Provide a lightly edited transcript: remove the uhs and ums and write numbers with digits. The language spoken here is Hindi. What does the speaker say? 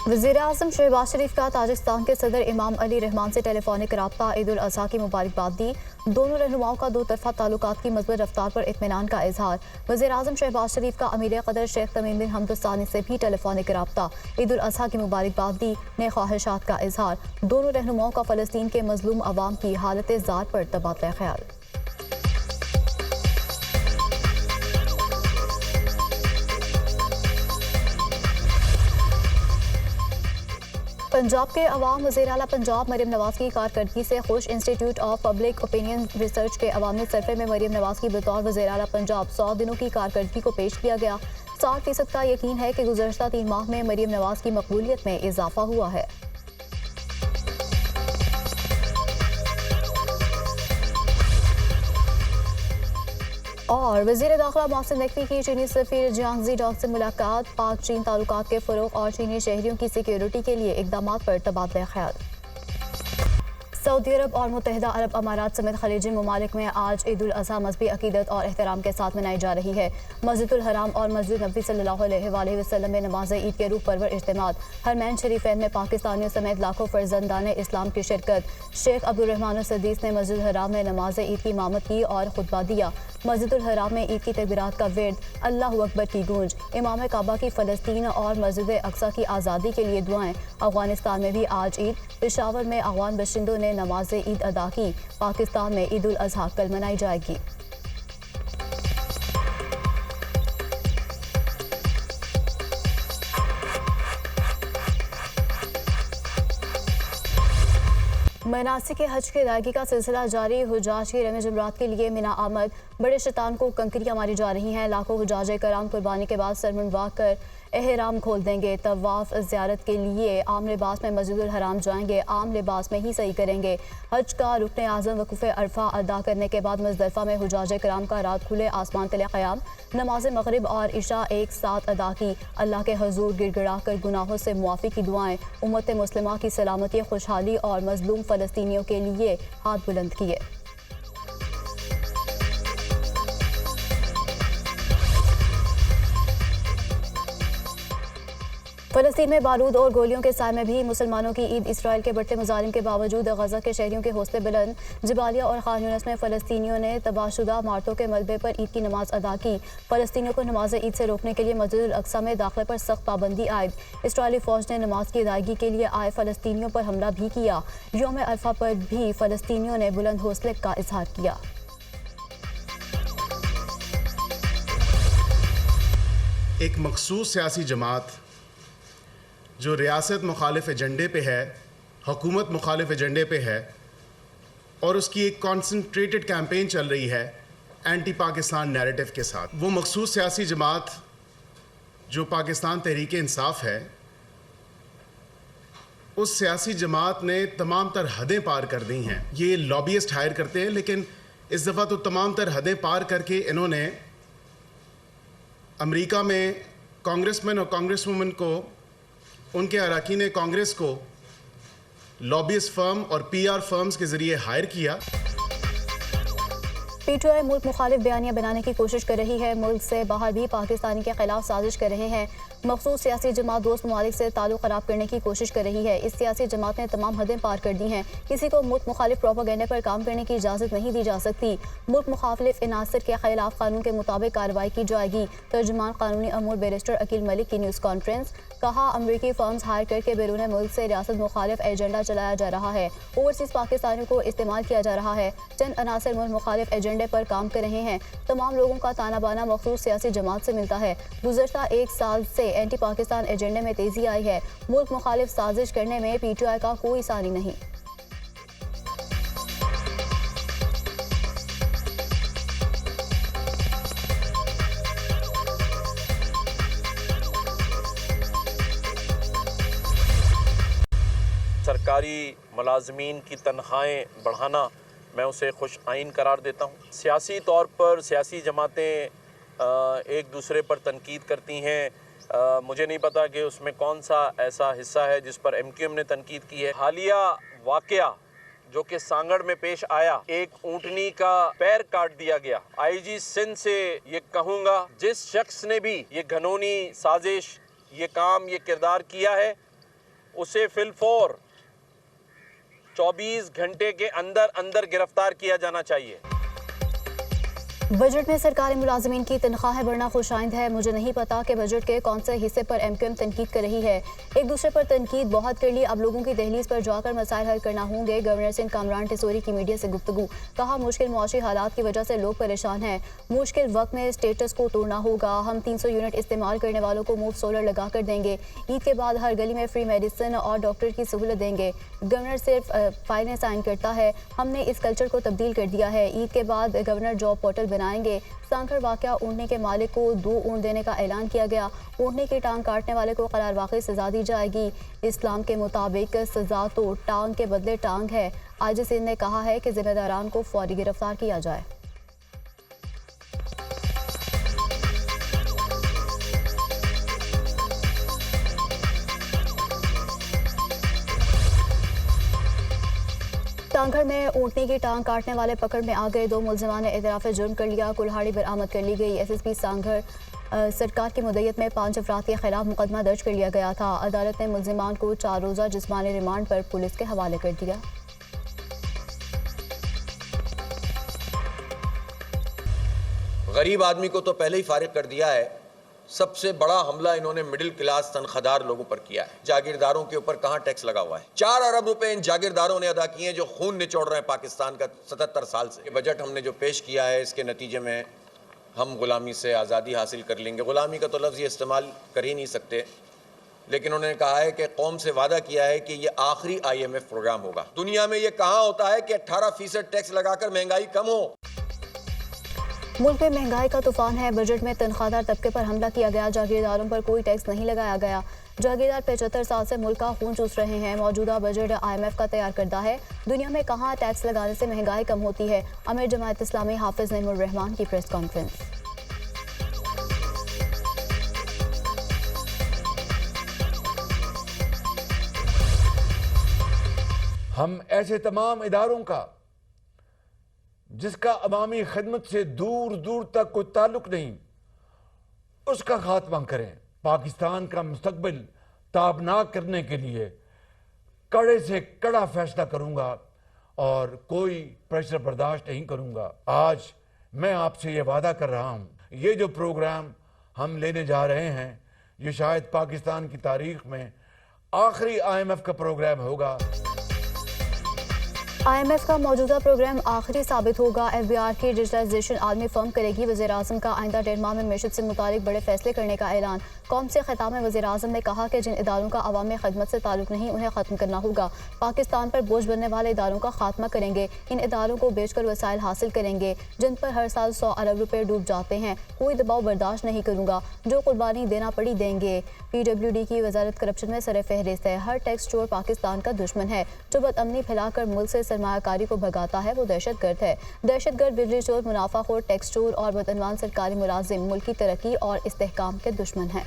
वज़ीर-ए-आज़म शहबाज शरीफ का ताजिकिस्तान के सदर इमाम अली रहमान से टेलीफोनिक रब्ता ईद उल अज़हा की मुबारकबाद दी। दोनों रहनुमाओं का दो तरफा ताल्लुकात की मज़बूत रफ्तार पर इत्मीनान का इजहार। वज़ीर-ए-आज़म शहबाज शरीफ का अमीर क़दर शेख तमीम बिन हमद सानी से भी टेलीफोनिक रब्ता ईद उल अज़हा की मुबारकबाद दी। नए ख्वाहिशात का इजहार। दोनों रहनुमाओं का फ़लस्तीन के मज़लूम अवाम की हालत ज़ार पर तबादला ख्याल। पंजाब के अवाम वज़ीर आला पंजाब मरियम नवाज़ की कारकर्दगी से खुश। Institute of public opinion research के अवामी सर्वे में मरियम नवाज़ की बतौर वज़ीर आला पंजाब 100 दिनों की कारकर्दगी को पेश किया गया। 60% का यकीन है कि गुज़श्ता 3 माह में मरियम नवाज़ की मकबूलियत में इजाफा हुआ है। और वज़ीर दाखिला मोहसिन नकवी की चीनी सफीर जियांग ज़ीडॉग से मुलाकात। पाक चीन ताल्लुकात के फ़रोग़ और चीनी शहरियों की सिक्योरिटी के लिए इक़दामात पर तबादला ख्याल। सऊदी अरब और मुत्तहिदा अरब अमारात समेत खलीजी ममालिक में आज ईद उल अज़हा मज़हबी अक़ीदत और एहतराम के साथ मनाई जा रही है। मस्जिदुल हराम और मस्जिद नबवी सल्लल्लाहु अलैहि वसल्लम में नमाज ईद के रूह परवर इज्तिमात। हरमैन शरीफैन में पाकिस्तानियों समेत लाखों फ़र्जंदान इस्लाम की शिरकत। शेख अब्दुर्रहमान सदीस ने मस्जिद हराम में नमाज ईद की इमामत की और खुतबा दिया। मस्जिदुल हराम में ईद की तकबीरात का विर्द, अल्लाहु अकबर की गूंज। इमाम काबा की फ़लस्तीन और मस्जिद अक्सा की आज़ादी के लिए दुआएं। अफ़गानिस्तान में भी आज ईद। पेशावर में अफ़गान बशिंदों ने नमाज ईद अदा की। पाकिस्तान में ईद उल अज़हा कल मनाई जाएगी। मनासिक हज की अदायगी का सिलसिला जारी। हुजाज की रमे जुमरात के लिए मिना आमद। बड़े शैतान को कंकरियां मारी जा रही हैं। लाखों हुजाज कराम कुर्बानी के बाद सर मुंडवा कर एहराम खोल देंगे। तवाफ ज़ियारत के लिए आम लिबास में मस्जिदुल हराम जाएंगे। आम लिबास में ही सही करेंगे। हज का रुकन आज़म वक़ूफ़ अरफा अदा करने के बाद मुज़दलिफ़ा में हुजाज कराम का रात खुले आसमान तले क़याम। नमाज मग़रिब और इशा एक साथ अदा की। अल्लाह के हजूर गिड़गिड़ा कर गुनाहों से मुआफ़ी की दुआएं। उम्मत मुस्लिमा की सलामती, खुशहाली और मज़लूम फ़लस्तीनियों के लिए हाथ बुलंद किए। फ़लस्तीन में बारूद और गोलियों के साए में भी मुसलमानों की ईद। इसराइल के बढ़ते मुजालिम के बावजूद गज़ा के शहरियों के हौसले बुलंद। जबालिया और खान यूनिस में फ़लस्तीनियों ने तबाहशुदा इमारतों के मलबे पर ईद की नमाज अदा की। फ़लस्तीनियों को नमाज ईद से रोकने के लिए मस्जिदुल अक्सा में दाखिले पर सख्त पाबंदी आयद। इसराइली फ़ौज ने नमाज की अदायगी के लिए आए फ़लस्तीनियों पर हमला भी किया। यौम अरफा पर भी फ़लस्तीनियों ने बुलंद हौसले का इजहार किया। एक मखसूस सियासी जमात जो रियासत मुखालिफ एजेंडे पे है, हुकूमत मुखालिफ एजेंडे पे है और उसकी एक कॉन्सनट्रेटेड कैंपेन चल रही है एंटी पाकिस्तान नैरेटिव के साथ। वो मखसूस सियासी जमात जो पाकिस्तान तहरीक इंसाफ है, उस सियासी जमात ने तमाम तर हदें पार कर दी हैं। ये लॉबियस्ट हायर करते हैं, लेकिन इस दफ़ा तो तमाम तर हदें पार करके इन्होंने अमेरिका में कांग्रेसमैन और कांग्रेसवुमन को, उनके अरकान कांग्रेस को लॉबियस्ट फर्म और पीआर फर्म्स के जरिए हायर किया। पीटीआई मुल्क मुखालिफ बयानियां बनाने की कोशिश कर रही है। मुल्क से बाहर भी पाकिस्तानी के खिलाफ साजिश कर रहे हैं। मखसूस सियासी जमात दोस्त ममालिक से ताल्लुक खराब करने की कोशिश कर रही है। इस सियासी जमात ने तमाम हदें पार कर दी हैं। किसी को मुल्क मुखालिफ प्रोपेगेंडे पर काम करने की इजाज़त नहीं दी जा सकती। मुल्क मुखालिफ इनासर के खिलाफ कानून के मुताबिक कार्रवाई की जाएगी। तर्जुमान कानूनी अमूर बैरिस्टर अकील मलिक की न्यूज़ कॉन्फ्रेंस। कहा, अमरीकी फर्म्स हायर करके बैरून मुल्क से रियासत मुखालिफ एजेंडा चलाया जा रहा है। ओवरसीज़ पाकिस्तानियों को इस्तेमाल किया जा रहा है। चंद अनासर मुल्क मुखालिफ एजेंडे पर काम कर रहे हैं। तमाम लोगों का ताना बाना मखसूस सियासी जमात से मिलता है। गुज़श्ता 1 साल से एंटी पाकिस्तान एजेंडे में तेजी आई है। मुल्क मुखालिफ साजिश करने में पीटीआई का कोई सानी नहीं। सरकारी मुलाजमीन की तनख्वाहें बढ़ाना मैं उसे खुश आइन करार देता हूँ। सियासी तौर पर सियासी जमातें एक दूसरे पर तनकीद करती हैं। मुझे नहीं पता कि उसमें कौन सा ऐसा हिस्सा है जिस पर एमक्यूएम ने तनकीद की है। हालिया वाकया जो कि सांगड़ में पेश आया, एक ऊँटनी का पैर काट दिया गया। आईजी सिंध से ये कहूँगा, जिस शख्स ने भी ये घनौनी साजिश, ये काम, ये किरदार किया है, उसे फिलफौर 24 घंटे के अंदर अंदर गिरफ्तार किया जाना चाहिए। बजट में सरकारी मुलाजमीन की तनख्वाहें बढ़ना खुशाइंद है। मुझे नहीं पता कि बजट के कौन से हिस्से पर MQM तनकीद कर रही है। एक दूसरे पर तनकीद बहुत कर ली, अब लोगों की दहलीज पर जाकर मसाइल हल करना होंगे। गवर्नर सिंध कामरान टिसोरी की मीडिया से गुफ्तगू, कहा मुश्किल मुआशी हालात की वजह से लोग परेशान हैं, मुश्किल वक्त में स्टेटस को तोड़ना होगा। हम 300 यूनिट इस्तेमाल करने वालों को मुफ्त सोलर लगा कर देंगे। ईद के बाद हर गली में फ्री मेडिसिन और डॉक्टर की सहूलत देंगे। गवर्नर सिर्फ फाइलें साइन करता है, हमने इस कल्चर को तब्दील कर दिया है। ईद के बाद गवर्नर जॉब पोर्टल बनाएंगे। सांखर वाकया, ऊँटने के मालिक को 2 ऊँट देने का ऐलान किया गया। ऊँटने की टांग काटने वाले को करार वाकई सजा दी जाएगी। इस्लाम के मुताबिक सजा तो टांग के बदले टांग है। आईजी सिंध ने कहा है कि जिम्मेदारान को फौरी गिरफ्तार किया जाए। टांगड़ में ऊँटने की टांग काटने वाले पकड़ में आ गए। 2 मुलजिमान ने एतराफ़ जुर्म कर लिया। कुल्हाड़ी बरामद कर ली गई। SSP सांघर सरकार की मुद्दत में 5 अफराद के खिलाफ मुकदमा दर्ज कर लिया गया था। अदालत ने मुलजिमान को 4 रोज़ा जिस्मानी रिमांड पर पुलिस के हवाले कर दिया। गरीब आदमी को तो पहले ही फारिग कर दिया है। सबसे बड़ा हमला इन्होंने मिडिल क्लास तनख्वाहदार लोगों पर किया है। जागीरदारों के ऊपर कहां टैक्स लगा हुआ है? 4 अरब रुपए इन जागीरदारों ने अदा किए हैं जो खून निचोड़ रहे हैं पाकिस्तान का 77 साल से। बजट हमने जो पेश किया है, इसके नतीजे में हम गुलामी से आज़ादी हासिल कर लेंगे। गुलामी का तो लफ्ज़ ये इस्तेमाल कर ही नहीं सकते, लेकिन उन्होंने कहा है कि कौम से वादा किया है कि ये आखिरी IMF प्रोग्राम होगा। दुनिया में ये कहाँ होता है कि 18% टैक्स लगाकर महंगाई कम हो। मुल्क में महंगाई का तूफान है। बजट में तनख्वाहदार तबके पर हमला किया गया। जागीरदारों पर कोई टैक्स नहीं लगाया गया। जागीरदार 75 साल से मुल्क का खून चूस रहे हैं। मौजूदा बजट IMF का तैयार करदा है। दुनिया में कहाँ टैक्स लगाने से महंगाई कम होती है? अमीर जमात इस्लामी हाफिज नईमुर रहमान की प्रेस कॉन्फ्रेंस। हम ऐसे तमाम इदारों का जिसका अवामी खिदमत से दूर दूर तक कोई ताल्लुक नहीं, उसका खात्मा करें। पाकिस्तान का मुस्तकबिल ताबनाक करने के लिए कड़े से कड़ा फैसला करूंगा और कोई प्रेशर बर्दाश्त नहीं करूंगा। आज मैं आपसे ये वादा कर रहा हूं, ये जो प्रोग्राम हम लेने जा रहे हैं, ये शायद पाकिस्तान की तारीख में आखिरी IMF का प्रोग्राम होगा। IMF का मौजूदा प्रोग्राम आखिरी साबित होगा। FBR की डिजिटलाइजेशन आलमी फर्म करेगी। वज़ीर-ए-आज़म का आइंदा 1.5 माह में मैशत से मुतालिक बड़े फैसले करने का ऐलान। कौम से खिताब में वज़ीर-ए-आज़म ने कहा कि जिन इदारों का अवामी खिदमत से ताल्लुक नहीं, उन्हें ख़त्म करना होगा। पाकिस्तान पर बोझ बनने वाले इदारों का खात्मा करेंगे। इन इदारों को बेचकर वसाइल हासिल करेंगे जिन पर हर साल 100 अरब रुपए डूब जाते हैं। कोई दबाव बर्दाश्त नहीं करूँगा, जो कुर्बानी देना पड़ी देंगे। PWD की वजारत करप्शन में सर फहरिस्त है। हर टैक्स चोर पाकिस्तान का दुश्मन है। जो बदअमनी फैलाकर मुल्क से सरमायाकारी को भगाता है वो दहशतगर्द है। दहशतगर्द, बिजली चोर, मुनाफाखोर, टैक्स चोर और बदअनवान सरकारी मुलाजिम मुल्क की तरक्की और इस्तेहकाम के दुश्मन हैं।